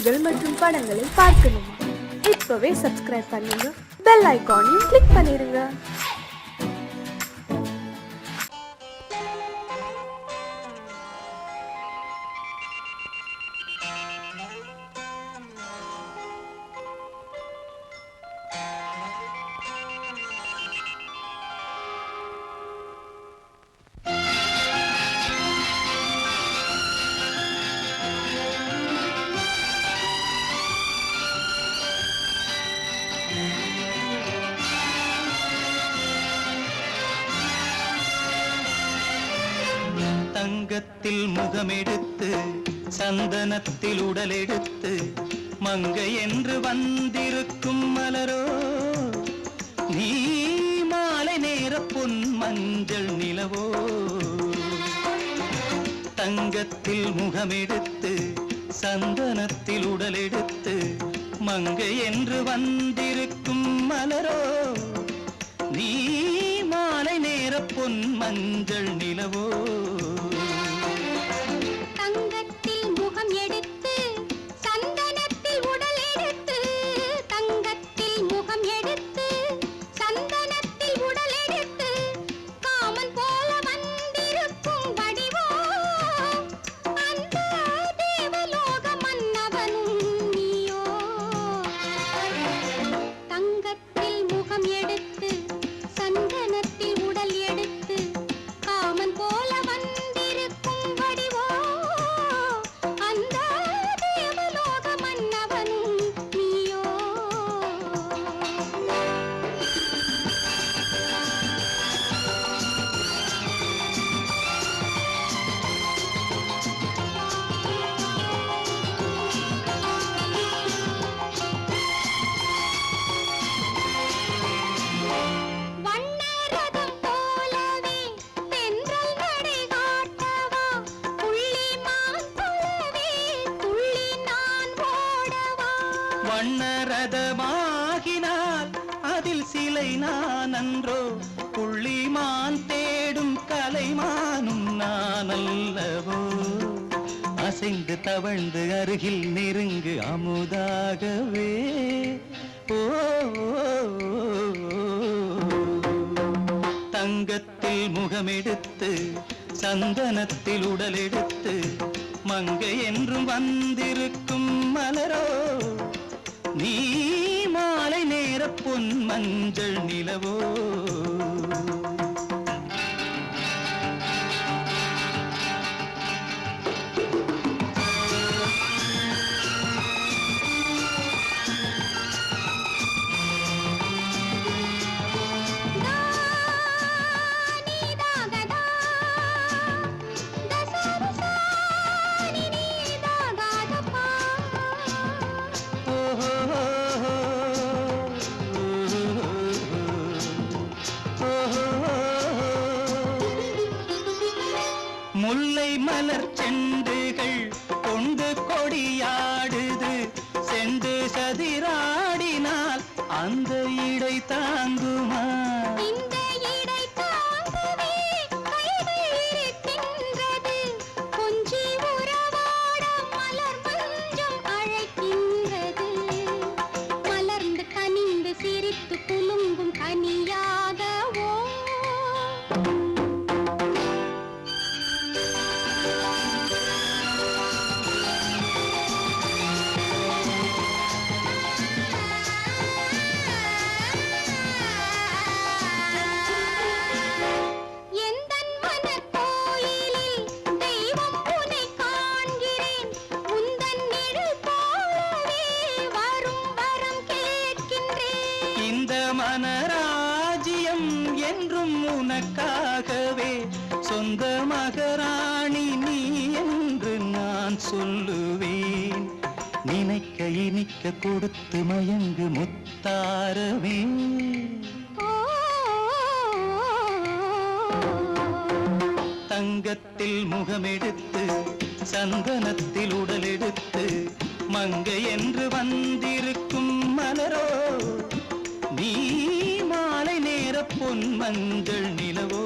செய்திகள் மற்றும் படங்களை பார்க்கணுமா? இப்பவே சப்ஸ்கிரைப் பண்ணுங்க, பெல் ஐகானையும் கிளிக் பண்ணிருங்க. தங்கத்தில் முகமெடுத்து சந்தனத்தில் உடலெடுத்து மங்கை என்று வந்திருக்கும் மலரோ, நீ மாலை நேர பொன் மஞ்சள் நிலவோ. தங்கத்தில் முகமெடுத்து சந்தனத்தில் உடலெடுத்து மங்கை என்று வந்திருக்கும் மலரோ, நீ மாலை நேர பொன் மஞ்சள் நிலவோ. தங்கத்தில் முகம் எடுத்து சந்தனத்தில் உடல் எடுத்து, தங்கத்தில் முகம் எடுத்து சந்தனத்தில் உடல் எடுத்து காமன் போல வந்திருக்கும் வடிவோ, அந்த தேவலோக மன்னவனும் நீயோ. தங்கத்தில் முகம் எடுத்து சந்தனத்தில் உடல் எடுத்து காமன் போல வந்திருக்கும் வடிவோ, அந்த தேவலோக மன்னவனும் நீயோ. வண்ணரதம் போலவே தென்றல் நடை காட்டவா, புள்ளிமான் போலவே துள்ளி நான் ஓடவா. வண்ணரதமாகினால் அதில் சிலை நான் அன்றோ, புள்ளிமான் தேடும் கலைமானும் நான் அல்லவோ. அசைந்து தவழ்ந்து அருகில் நெருங்கு அமுதாகவே. ஓ, தங்கத்தில் முகமெடுத்து சந்தனத்தில் உடலெடுத்து மங்கை என்றும் வந்திருக்கும் மலரோ, நீ மாலை நேர பொன் மஞ்சள் நிலவோ. முல்லை மலர் செண்டுகள் கொண்டு கொடியாடுது, செண்டு சதிராடினால் அந்த இடை தாங்குமா? இந்த இடை தாங்கவே கைகள் இருக்கின்றது, கொஞ்சி உறவாட மலர் மஞ்சம் அழைக்கின்றது. மலர்ந்து கனிந்து சிரித்து குலுங்கும் கனியாகவோ. எந்தன் மனக்கோயிலில் தெய்வம் உன்னை காண்கிறேன், உந்தன் நிழல் போலவே வரும் வரம் கேட்கின்றேன். இந்த மனராஜ்யம் என்றும் உனக்காகவே, சொந்த மகராணி நீ என்று நான் சொல்லுவேன். நினைக்க இனிக்க கொடுத்து மயங்கு முத்தாரவே. தங்கத்தில் முகமெடுத்து சந்தனத்தில் உடலெடுத்து மங்கை என்று வந்திருக்கும் மலரோ, நீ மாலை நேர பொன் மஞ்சள் நிலவோ.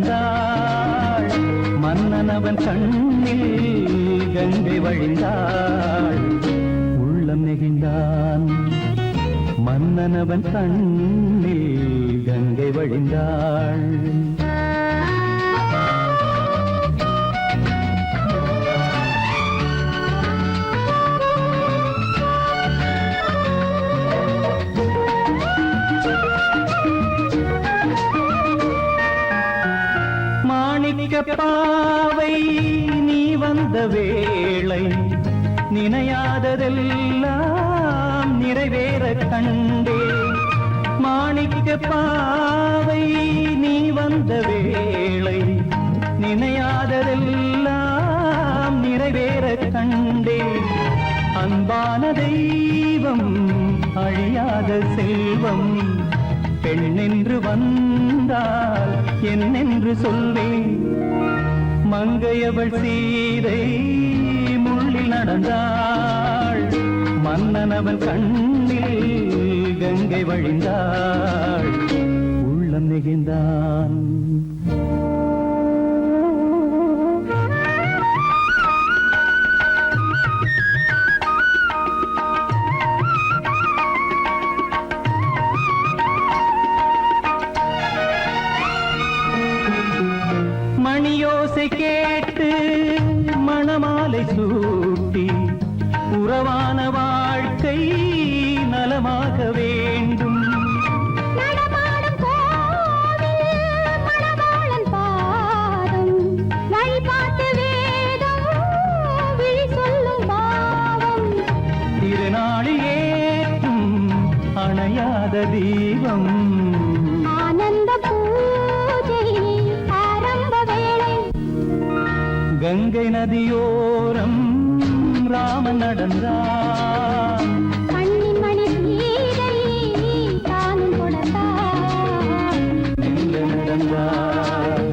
நடந்தாள் மன்னன் அவன் கண்ணில் கங்கை வழிந்தாள் உள்ளம் நெகிழ்ந்தான் மன்னன் அவன் கண்ணில் கங்கை வழிந்தாள் பாவை நீ வந்த வேளை நினையாததெல்லாம் நிறைவேற கண்டே மாணிக்க பாவை நீ வந்த வேளை நினையாததெல்லாம் நிறைவேற கண்டே அன்பான தெய்வம் அழியாத செல்வம் பெண்ணென்று வந்தால் என்னென்று சொல்வேன் மங்கையவள் சீதை முள்ளில் நடந்தாள் மன்னன் அவன் கண்ணில் கங்கை வழிந்தாள் உள்ளம் நெகிழ்ந்தான் மணியோசை கேட்டு மணமாலை சூட்டி உறவான வாழ்க்கை நலமாக வேண்டும் நடமாடும் கோவில் மணவாளன் பாதம் வழிபாட்டு வேதம் விழி சொல்லும் பாவம் திருநாளில் ஏற்றும் அணையாத தீபம் ஆனந்த பூஜை ஆரம்ப வேளை கங்கை நதியோரம் ராமன் நடந்தான் கண்ணின் மணி சீதை தானும் கொடுத்தான் எங்க நடந்தான்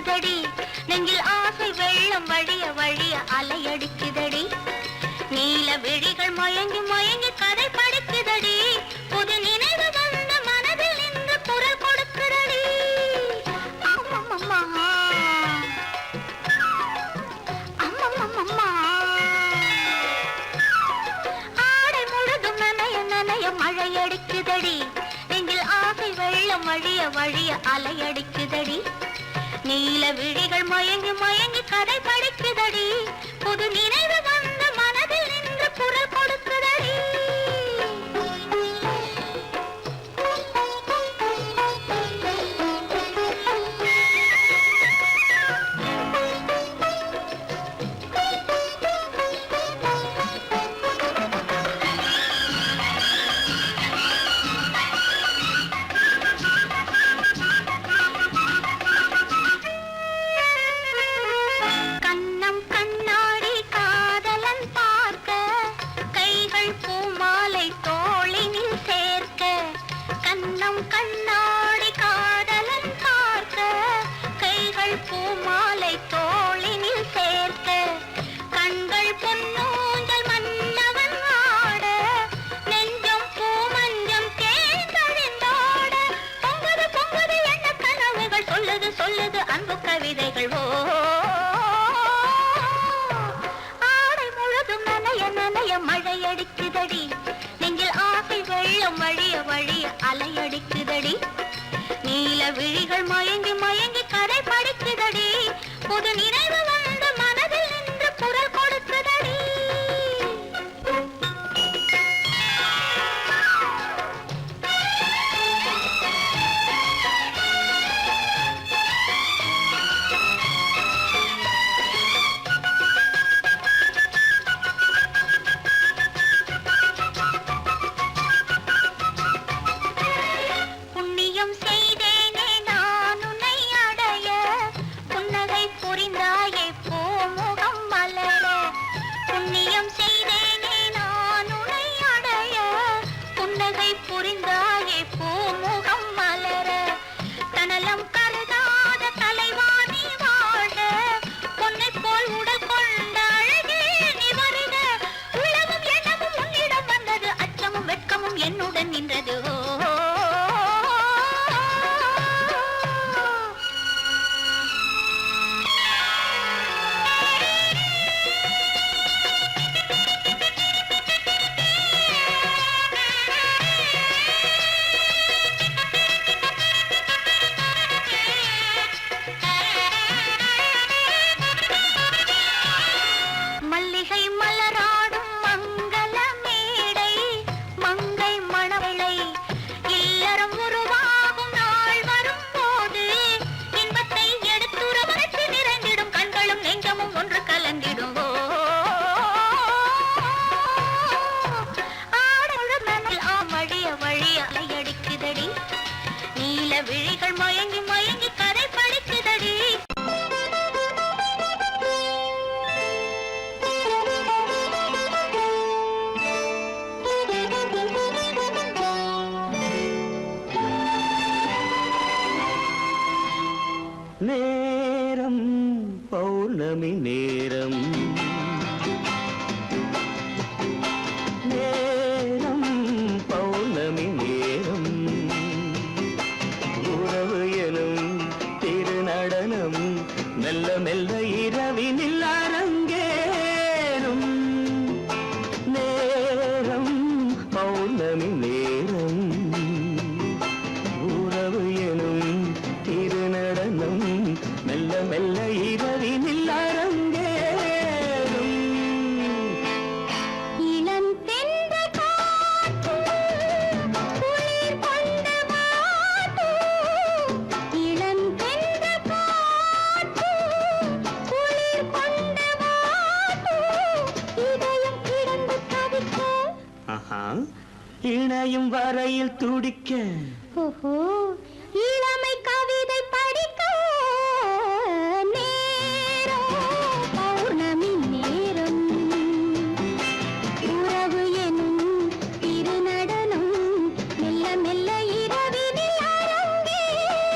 அடிக்குதடி நெஞ்சில் ஆசை வெள்ளம் வழிய வழிய அலையடிக்குதடி நீல விழிகள் மயங்கி மயங்கி கதை படிக்குதடி புது நினைவு வந்த மனதில் நின்று குரல் கொடுக்குதடி அம்மம்மம்மா அம்மம்மம்மா ஆடை முழுதும் நனைய நனைய மழையடிக்குதடி நெஞ்சில் ஆசை வெள்ளம் வழிய வழிய அலையடிக்குதடி நீல விழிகள் மயங்கி மயங்கி கதை படிக்குதடி புது நினைவு வந்த மனதில் நின்று குரல் கொடுக்குதடி கண்ணாடி காதலன் பார்க்க கைகள் பூமாலை தோளினில் சேர்க்க கண்கள் பொன்னூஞ்சல் மன்னவன் ஆட நெஞ்சம் பூமஞ்சம் தேர்ந்தழிந்தாட பொங்குது பொங்குது என்ன கனவுகள் சொல்லுது சொல்லுது அன்பு கவிதைகள் ஆடை முழுதும் நனைய நனைய மழையடிக்குதடி நெஞ்சில் ஆசை வெள்ளம் வழிய வழிய அலையடிக்குதடி நீல விழிகள் மயங்கி மயங்கி கதை படிக்குதடி புது நினைவு வந்த மனதில் நின்று குரல் கொடுக்குதடி புரிந்தாயே பூமுகம் மலர தனலம் கருதாத தலைவாணி வாழ பொன்னை போல் உடல் கொண்ட அழகே நீ வருக உலகம் எண்ணமும் உன்னிடம் வந்தது அச்சமும் வெட்கமும் என்னுடன் நின்றது விழிகள் மயங்கி மயங்கி கதை படிக்குதடி நேரம் பௌர்ணமி நேரம் நேரம் பௌர்ணமி நேரம் உறவு எனும் திருநடனம் மெல்ல மெல்ல இரவினில் அரங்கேறும் நேரம் பௌர்ணமி நேரம் உறவு எனும் திருநடனம் மெல்ல மெல்ல இரவினில் அரங்கேறும் இணையும் வரையில் துடிக்க இளமை கவிதை படிக்க நேரம் பௌர்ணமி நேரம் உறவு எனும் திருநடனம் மெல்ல மெல்ல இரவினில் அரங்கேறும்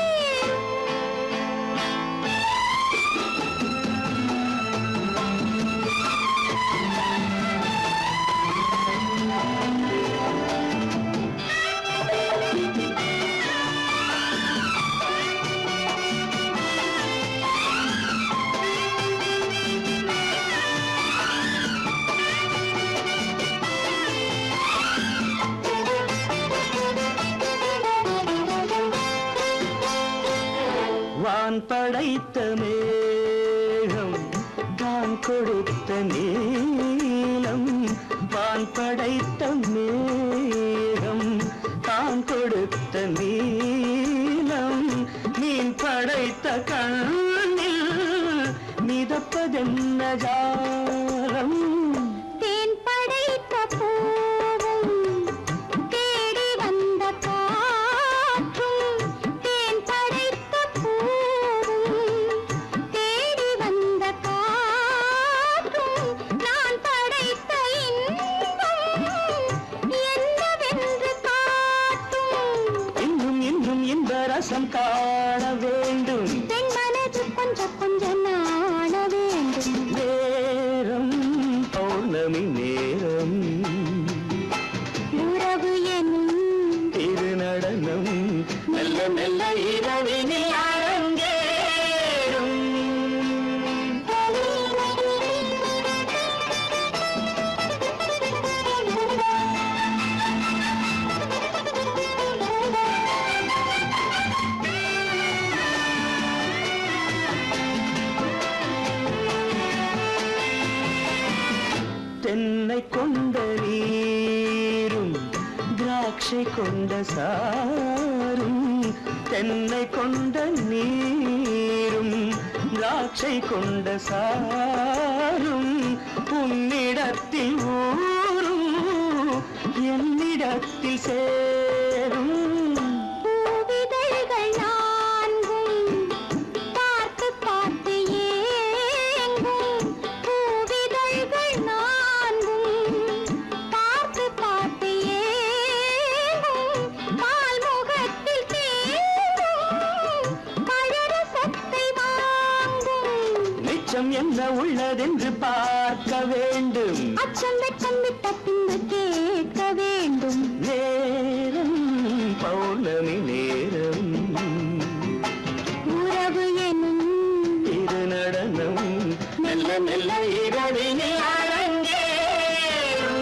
வைத்த மேகம் தான் கொடுத்த நீலம் வான் படைத்த மேகம் தான் கொடுத்த நீலம் மீன் படைத்த கண்ணில் மிதப்பதென்ன ஜாலம் தேன் படைத்த பூவும் தேடி வந்த காற்றும் தேன் படைத்த பூவும் தேடி வந்த காற்றும் நான் படைத்த இன்பம் என்னவென்று காட்டும் இன்னும் இன்னும் இந்த ரசம் காண வேண்டும் பெண் மனது கொஞ்சம் கொஞ்சம் நாண வேண்டும் நேரம் பௌர்ணமி நேரம் உறவு எனும் திருநடனம் மெல்ல மெல்ல இரவினில் அரங்கேறும் தென்னை கொண்ட நீரும் திராட்சை கொண்ட சாரும் தென்னை கொண்ட நீரும் திராட்சை கொண்ட சாரும் உன்னிடத்தில் ஊரும் என்னிடத்தில் சேரும் பூவிதழ்கள் நான்கும் பார்த்து பார்த்து ஏங்கும் பூவிதழ்கள் நான்கும் பார்த்து பார்த்து ஏங்கும் பால் முகத்தில் தேங்கும் பழரசத்தை வாங்கும் நிச்சம் என்ன உள்ளதென்று பார்க்க வேண்டும் அச்சம் வெச்சம் விட்ட பின்பு கேட்க வேண்டும் நேரம் பௌர்ணமி நேரம் உறவு எனும் திருநடனம் மெல்ல மெல்ல இரவினில் அரங்கேறும்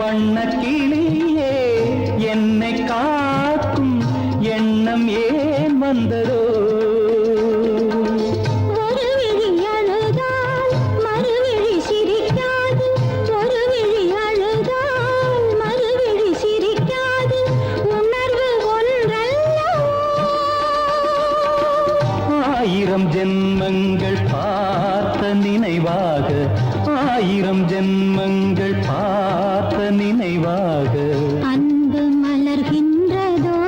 வண்ணக்கிளியே என்னை காக்கும் எண்ணம் ஏன் வந்ததோ ஒரு விழி அழுதால் மறுவிழி சிரிக்காது ஒரு விழி அழுதால் மறுவிழி சிரிக்காது உணர்வு ஒன்றல்லவோ ஆயிரம் ஜென்மங்கள் பார்த்த நினைவாக ஆயிரம் ஜென்மங்கள் பார்த்த நினைவாக அன்பு மலர்கின்றதோ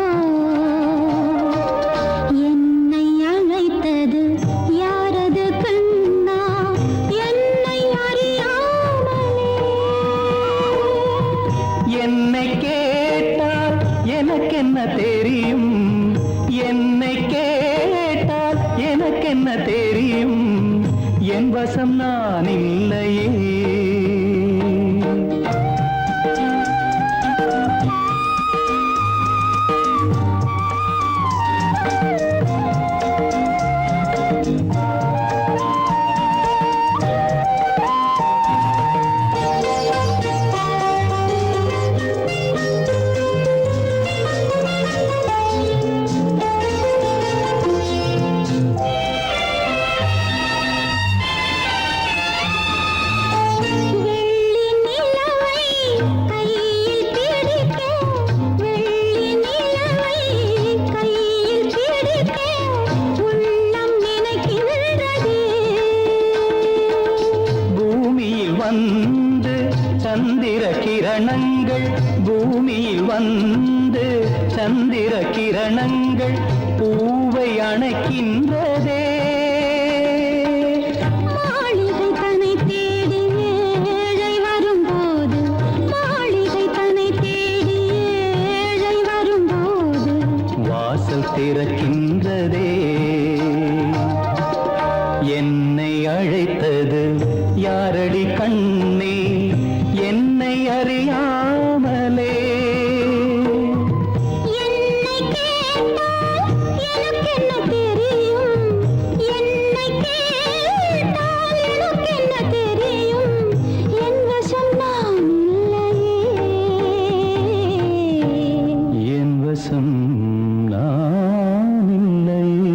என்னை அழைத்தது யாரது கண்ணா என்னை அறியாமலே என்னை கேட்டால் எனக்கென்ன தெரியும் என்னை கேட்டால் எனக்கென்ன தெரியும் என் வசம் நான் இல்லையே வெள்ளி நிலவை கையில் பிடிக்க வெள்ளி நிலவை கையில் பிடிக்க உள்ளம் நினைக்கின்றதே பூமியில் வந்து சந்திர கிரணங்கள் பூமியில் வந்து சந்திர கிரணங்கள் பூவை அணைக்கின்றதே மாளிகை தன்னை தேடி ஏழை வரும்போது மாளிகை தன்னை தேடி ஏழை வரும்போது வாசல் திறக்கின்றதே என்னை அழைத்தது யாரடி கண்ணே என்னை அறியாமலே என்னை கேட்டால் எனக்கென்ன தெரியும் என்னை கேட்டால் எனக்கென்ன தெரியும் என் வசம் நான் இல்லையே என் வசம் நான் இல்லையே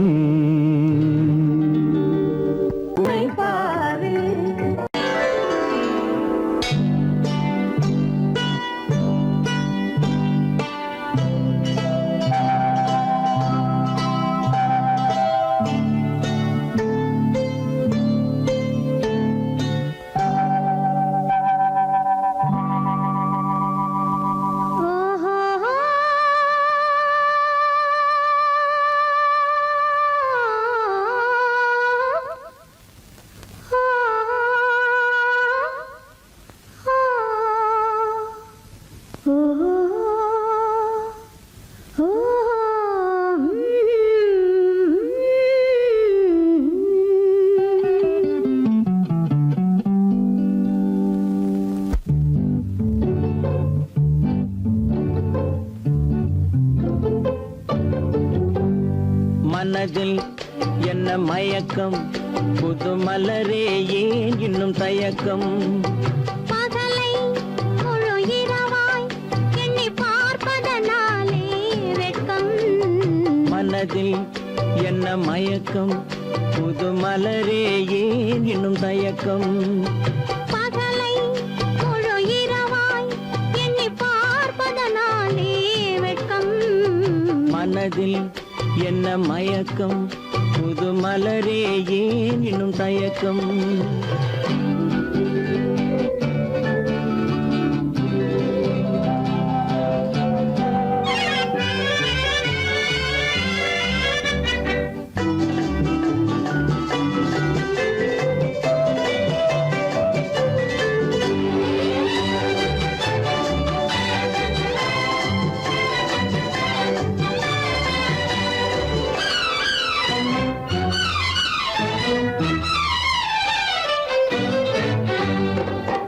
மனதில் என்ன மயக்கம் புது மலரே ஏன் இன்னும் தயக்கம் பகலை முழு இரவாய் எண்ணி பார்ப்பதனாலே வெட்கம் மனதில் என்ன மயக்கம் புது மலரே ஏன் இன்னும் தயக்கம் பகலை முழு இரவாய் எண்ணி பார்ப்பதனாலே வெட்கம் மனதில் என்ன மயக்கம் புது மலரே ஏன் இன்னும் தயக்கம்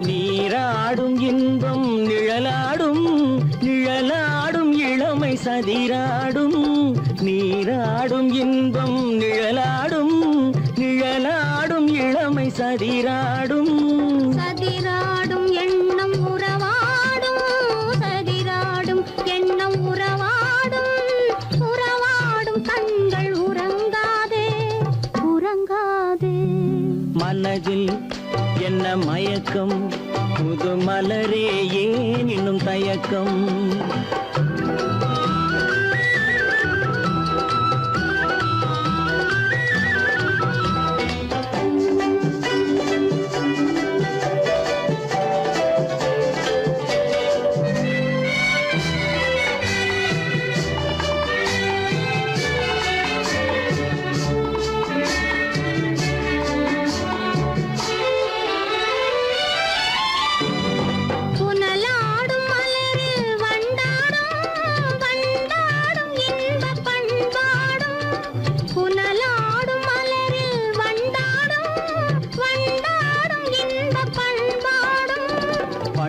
நீராடும் இன்பம் நிழலாடும் நிழலாடும் இளமை சதிராடும் நீராடும் இன்பம் நிழலாடும் நிழலாடும் இளமை சதிராடும் சதிராடும் எண்ணம் உறவாடும் மயக்கம் புது மலரே ஏன் இன்னும் தயக்கம்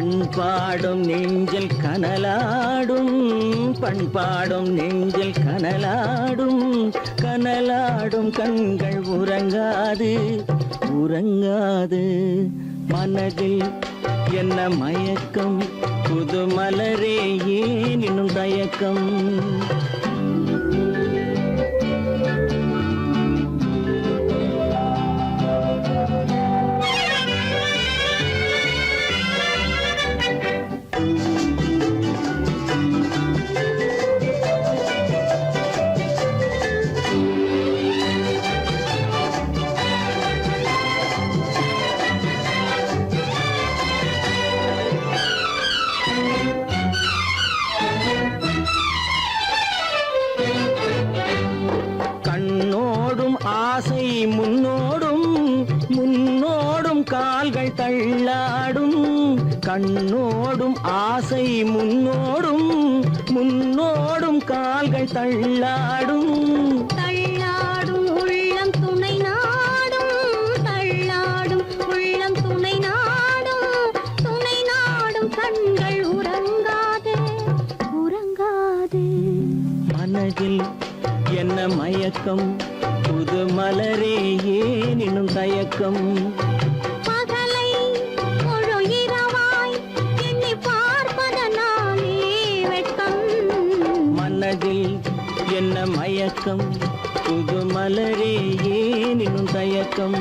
பண்பாடும் நெஞ்சில் கனலாடும் பண்பாடும் நெஞ்சில் கனலாடும் கனலாடும் கண்கள் உறங்காது உறங்காது மனதில் என்ன மயக்கம் புது மலரே ஏன் இன்னும் தயக்கம் ஆசை முன்னோடும் முன்னோடும் கால்கள் தள்ளாடும் கண்ணோடும் ஆசை முன்னோடும் முன்னோடும் கால்கள் தள்ளாடும் தள்ளாடும் உள்ளம் துணை நாடும் தள்ளாடும் உள்ளம் துணை நாடும் கண்கள் உறங்காதே உறங்காதே மனதில் என்ன மயக்கம் புது மலரே ஏன் இன்னும் தயக்கம் பகலை முழு இரவாய் எண்ணி பார்ப்பதனாலே வெட்கம் மனதில் என்ன மயக்கம் புது மலரே ஏன் இன்னும் தயக்கம்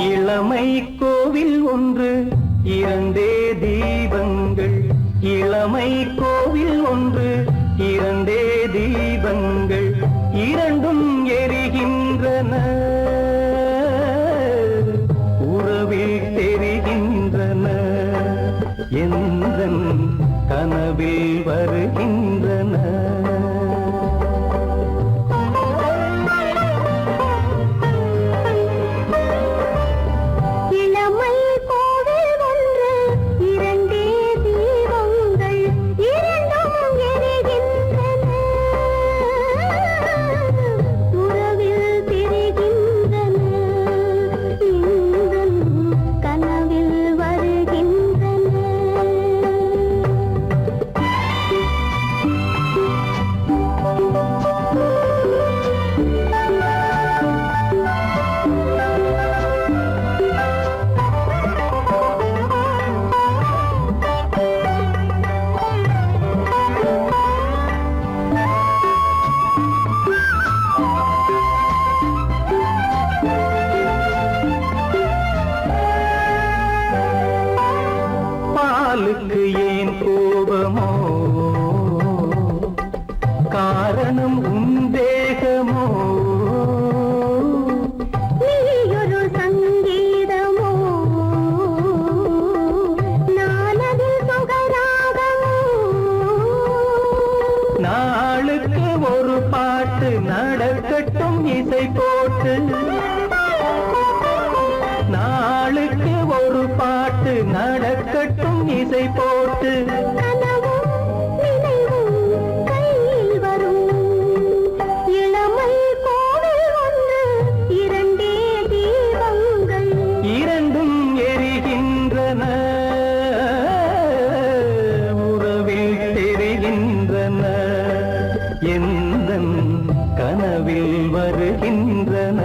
இளமை கோவில் ஒன்று இரண்டே தீபங்கள் இளமை கோவில் ஒன்று இரண்டே தீபங்கள் இரண்டும் எரிகின்றன உறவில் தெரிகின்றன எந்தன் கனவில் வருகின்றன பாலுக்கு ஏன் கோபமோ காரணம் உந்தேகமோ நீயொரு சங்கீதமோ நானதில் சுகராகமோ நாளுக்கு ஒரு பாட்டு நடக்கட்டும் இசை போட்டு நாளுக்கு ஒரு பாட்டு நடக்கட்டும் இசை போட்டு கனவும் நினைவும் கையில் வரும் இளமை கோவில் ஒன்று இரண்டே தீபங்கள் இரண்டும் எரிகின்றன உறவில் தெரிகின்றன கனவில் வருகின்றன.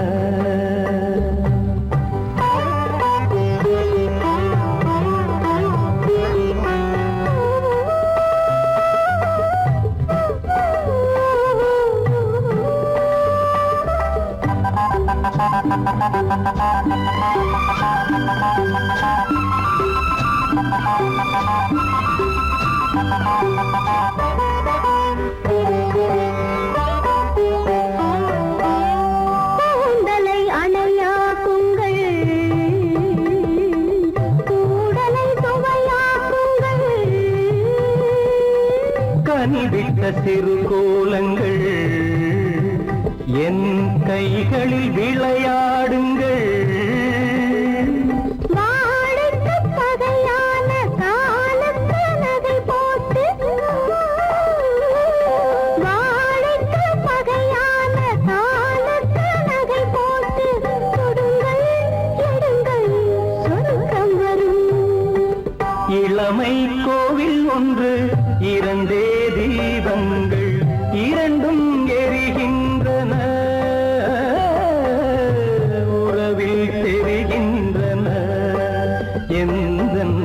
கூந்தலை அணையாக்குங்கள், கூடலை சுவையாக்குங்கள். கனிவிட்ட சிறு கோலங்கள் என் கைகளில் விளையாடுங்கள். வாழைக்கு பகையான காலத்து நகை போட்டு, வாழைக்கு பகையான காலத்து நகை போட்டு கொடுங்கள், எடுங்கள், சொர்க்கம் வரும். இளமை கோவில் ஒன்று, இரண்டே தீபங்கள், இரண்டும் எரிகின்றன, உறவில் தெரிகின்றன, எந்தன்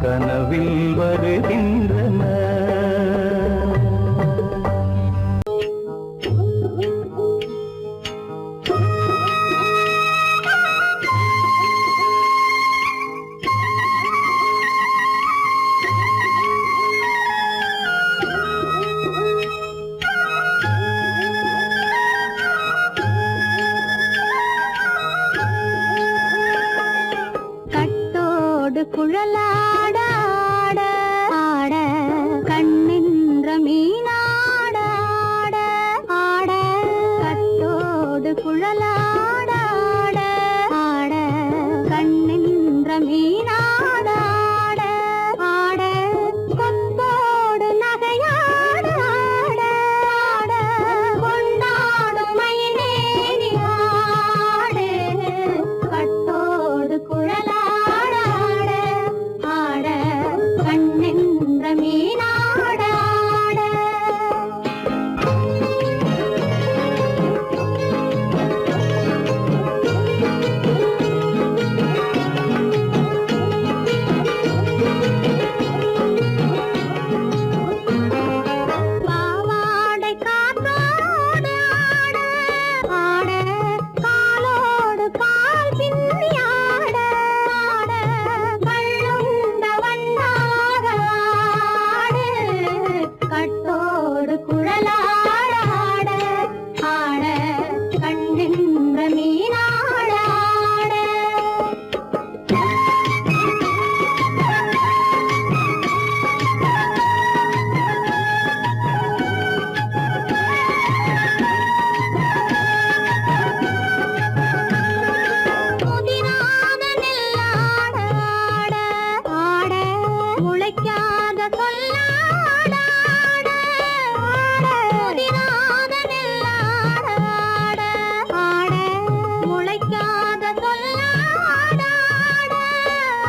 கனவில் வருகின்றன. கட்டோடு குழலாட ஆட ஆட, கண்ணின்ற மீனாட ஆட ஆட. கட்டோடு குழலாட ஆட ஆட, கண்ணின்ற மீனாட ஆட ஆட. கொத்தோடு நகையாட ஆட ஆட, கொண்டாடும் மயிலேறி ஆடு. கட்டோடு குழலாட ஆட ஆட, கண்ணின்ற மீனாட ஆட. பாவாடை காத்தோடு ஆட ஆட, காலோடு கால் பின்னி ஆட ஆட. கள்ளுண்ட வண்ணாக ஆடு, கட்டோடு குழலாட ஆட ஆட, கண்ணின்ற மீனாட ஆட. முதிராத நெல்லாட ஆட ஆட, முளைக்காத சொல்லாட ஆட ஆட. முதிராத நெல்லாட ஆட ஆட, முளைக்காத சொல்லாட ஆட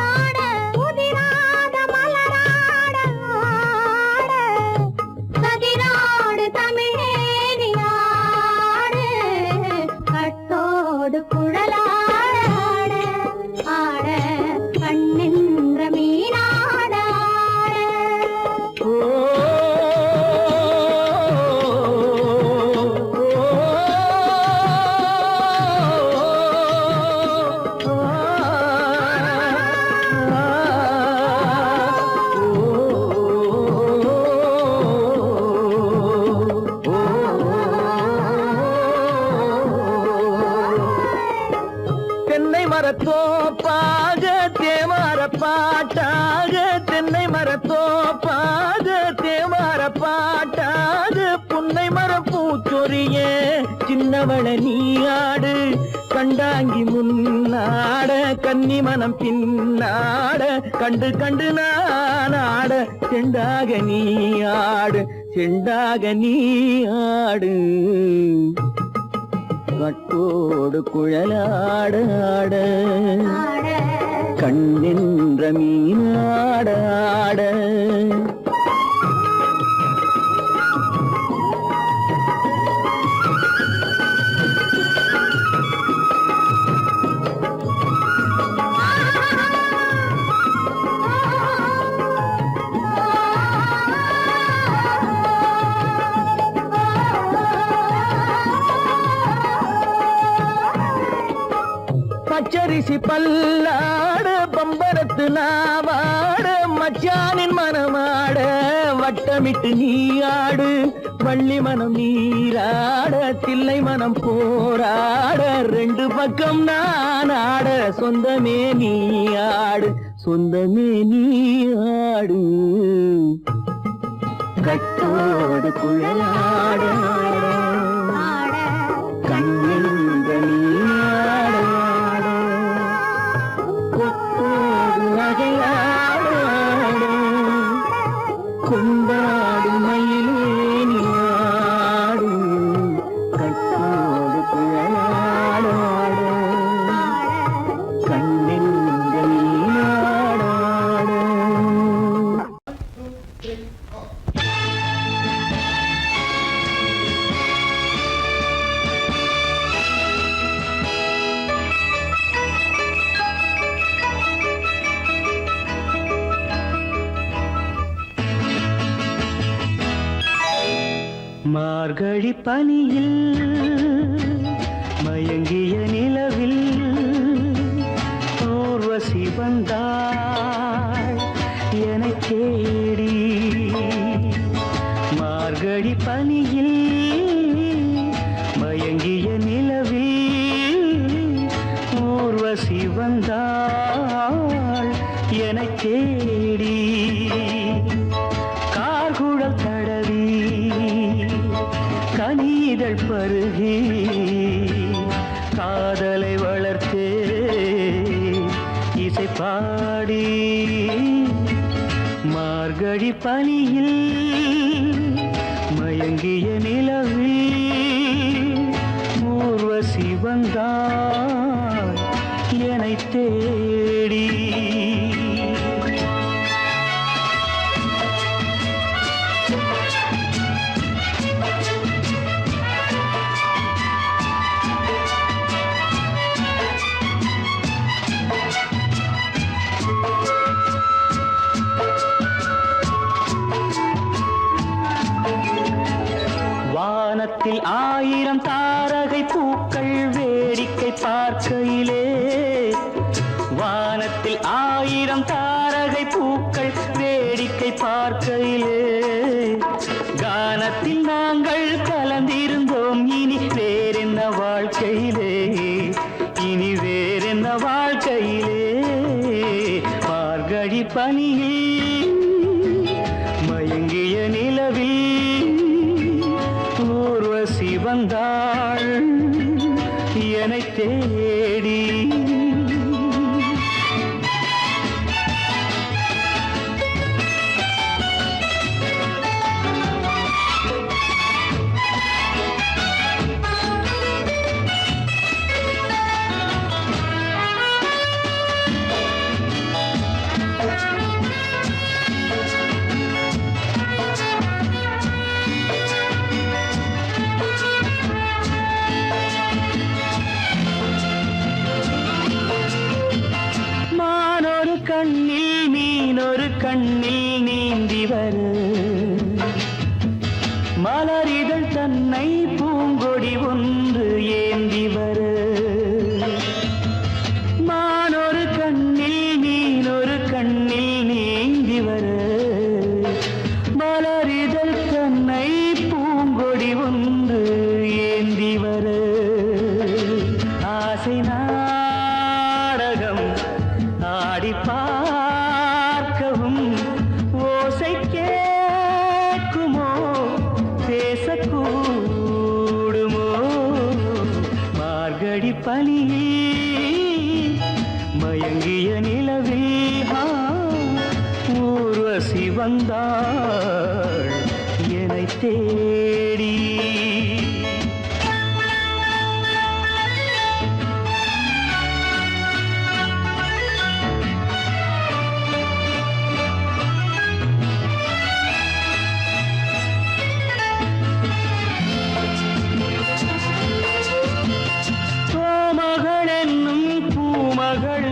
ஆட. முதிராத மலராட ஆட, சதிராடு தமிழேறி ஆடு. கட்டோடு குழலாட ஆட ஆட, கண்ணின்ற மீனாட ஆட. ஓ, தென்னை மரத்தோப்பாக தேமார பாட்டாக, தென்னை மரத்தோப்பாக தேமார பாட்டாக, புன்னை மரம் பூச்சொரிய சின்னவள நீயாடு. கண்டாங்கி முன்னாட கன்னி மனம் பின்னாட, கண்டு கண்டு நானாட, செண்டாக நீயாடு, செண்டாக நீயாடு. கட்டோடு குழலாட ஆட, கண்ணின்ற மீனாட ஆட. பச்சரிசி பல்லாட பம்பரத்து நாவாட மச்சானின் மனமாட வட்டமிட்டு நீ ஆடு வள்ளி மனம் நீராட தில்லை மனம் போராட ரெண்டு பக்கம் நான் ஆட சொந்தமே நீ ஆடு சொந்தமே நீ ஆடு கட்டோடு குழலாட கண்ணென்ற நீயாட கொத்தோடு நகையாட கொண்டாடு மயிலே நீயாடு கட்டோடு குழலாட கண்ணென்ற நீயாட மார்கழி பனியில் மயங்கிய நிலவில் ஊர்வசி வந்தாள் எனக் தேடி மார்கழி பனியில் மயங்கிய நிலவில் ஊர்வசி வந்தாள் எனக் தேடி கார்குழல் தடவி கனிதழ் பருகி காதலை வளர்த்தே இசை பாடி மார்கழி பனியில் மயங்கிய நிலவில் ஊர்வசி வந்தாள் என்னைத் தேடி வானத்தில் 1000 தாரகை பூக்கள் வேடிக்கை பார்க்கையிலே வானத்தில் 1000 தாரகை பூக்கள் வேடிக்கை பார்க்கையிலே கானத்தில் நாங்கள் கலந்திருந்தோம் இனி வேறென்ன வாழ்க்கையிலே இனி வேறென்ன வாழ்க்கையிலே மார்கழி பனியில் மயங்கிய நிலவில் ஊர்வசி வந்தாள் என்னைத் தேடி கண்ணில் மீனொரு கண்ணில் நீந்தி வரு மலரிதழ் தன்னை பூங்கொடி ஒன்று ஏந்தி வரு மானொரு கண்ணில் மீனொரு கண்ணில் நீந்தி வரு மலரிதழ் தன்னை பூங்கொடி ஒன்று ஏந்தி வரு ஆசை நாடகம் ஆடி பார்க்கவும் ஓசை கேட்குமோ பேசக்கூடுமோ மார்கழி பனியில் மயங்கிய நிலவில் ஊர்வசி வந்தாள் என்னைத் தேடி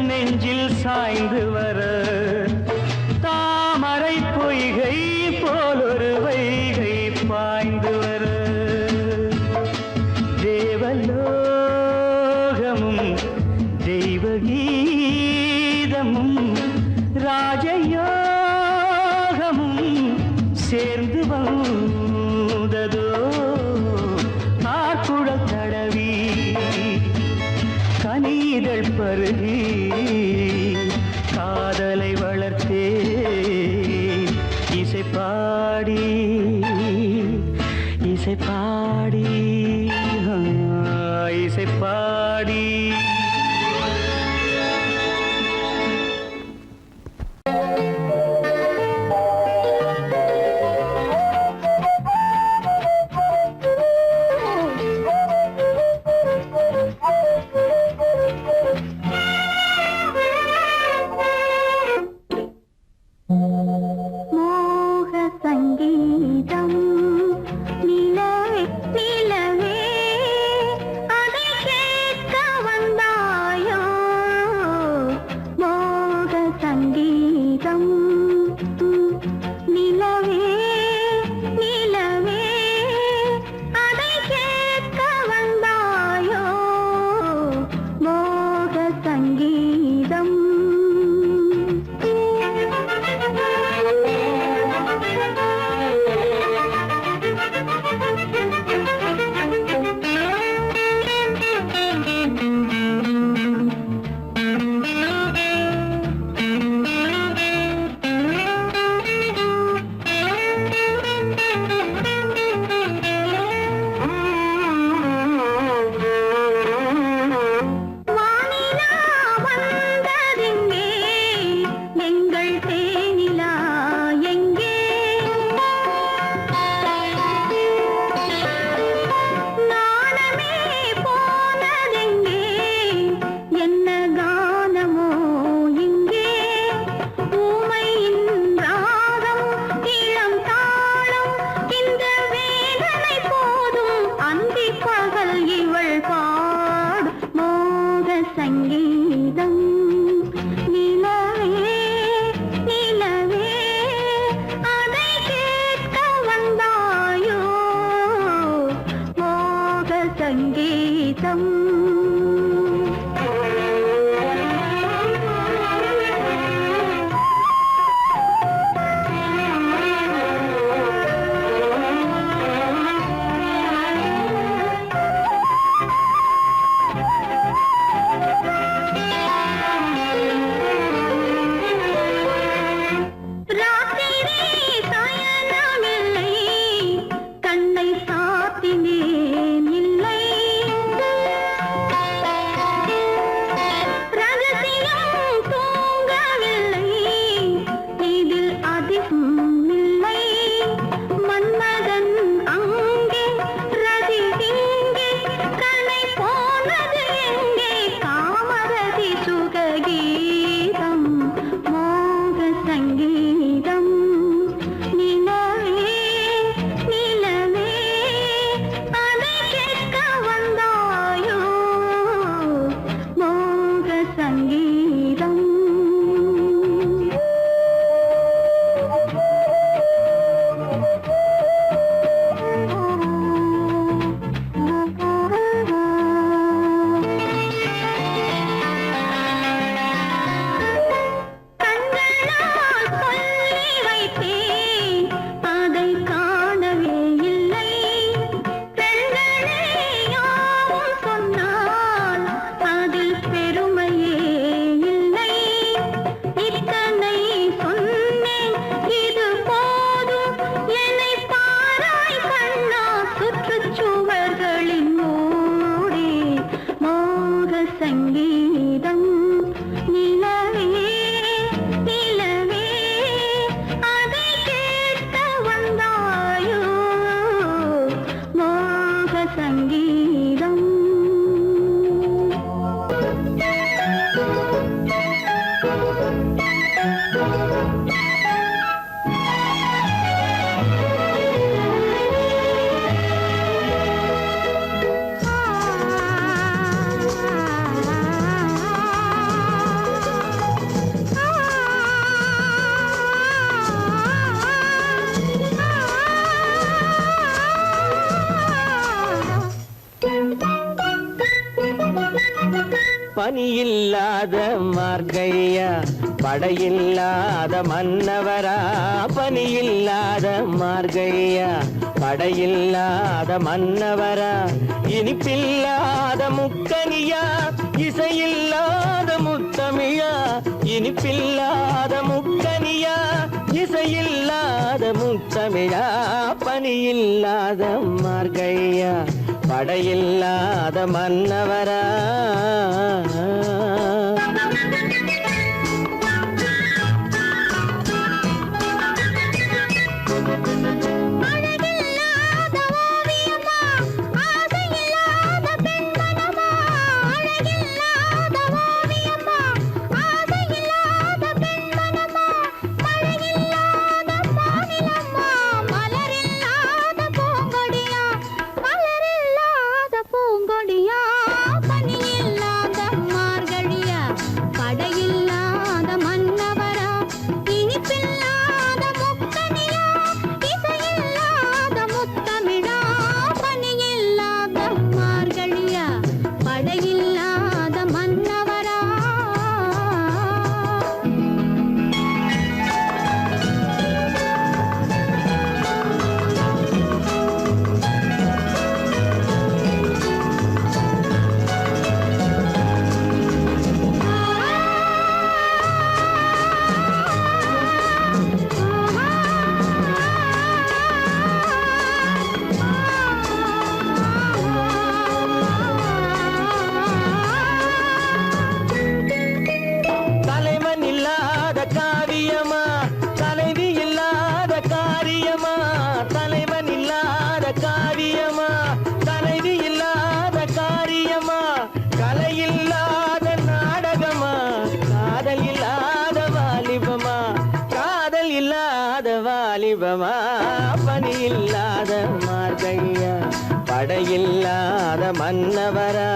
நெஞ்சில் சாய்ந்து வர தாமரை பொய்கை போலொரு வைகை பாய்ந்து வர தேவலோகமும் தெய்வ கீதமும் ராஜயோகமும் சேர்ந்து வந்ததோ ஆக்குழல் தடவி கனிதழ் பருகி காதலை வளர்த்தே இசை பாடி இசை பாடி இசை பாடி பனியில்லாத மார்கையா படையில்லாத மன்னவரா பனியில்லாத மார்கையா படையில்லாத மன்னவரா இனிப்பில்லாத முக்கனியா இசையில்லாத முத்தமிழா இனிப்பில்லாத முக்கனியா இசையில்லாத முத்தமிழா பனியில்லாத மார்கையா படையில்லாத மன்னவரா வாலிபமா பனியில்லாத மார்கையா படையில்லாத மன்னவரா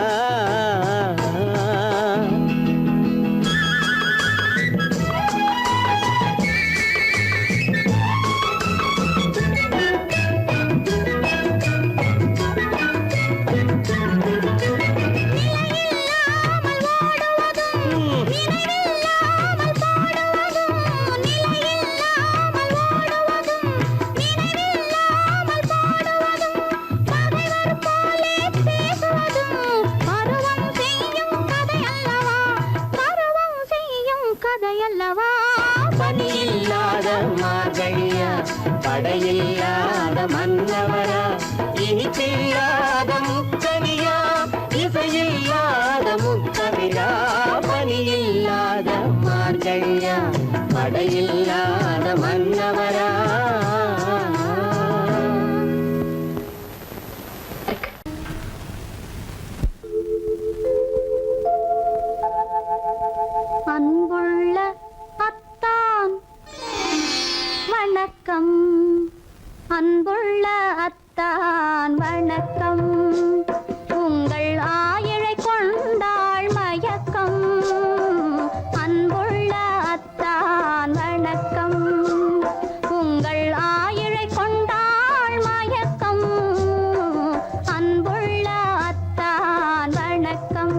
பனியில்லாத மார்கையா படையில்லாத மன்னவரா இனிப்பில்லாத முக்கனியா இசையில்லாத முத்தமிழா பனியில்லாத மார்கையா படையில்லாத மன்னவரா அன்புள்ள அத்தான் வணக்கம் அன்புள்ள அத்தான் வணக்கம் உங்கள் ஆயிழை கொண்டாள் மயக்கம் அன்புள்ள அத்தான் வணக்கம் உங்கள் ஆயிழை கொண்டாள் மயக்கம் அன்புள்ள அத்தான் வணக்கம்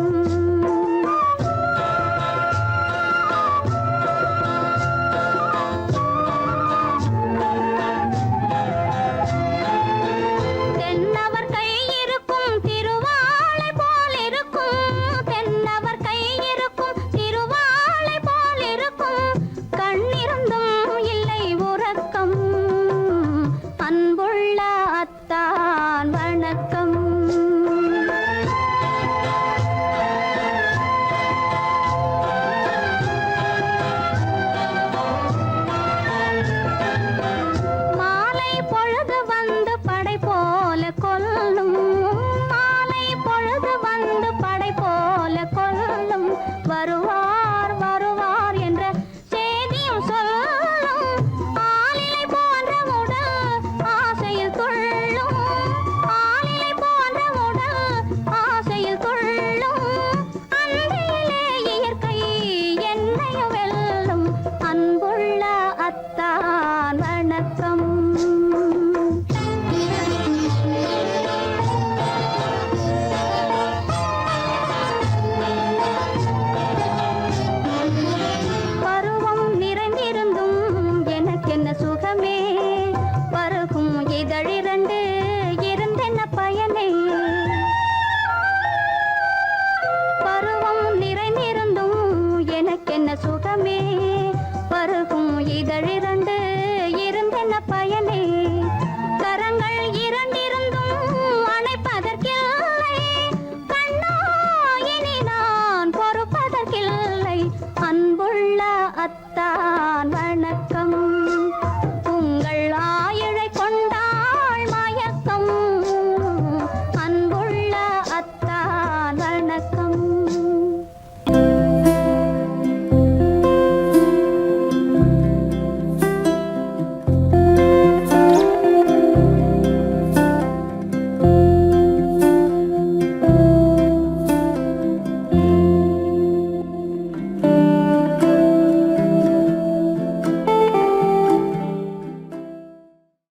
பருகும் இதழில்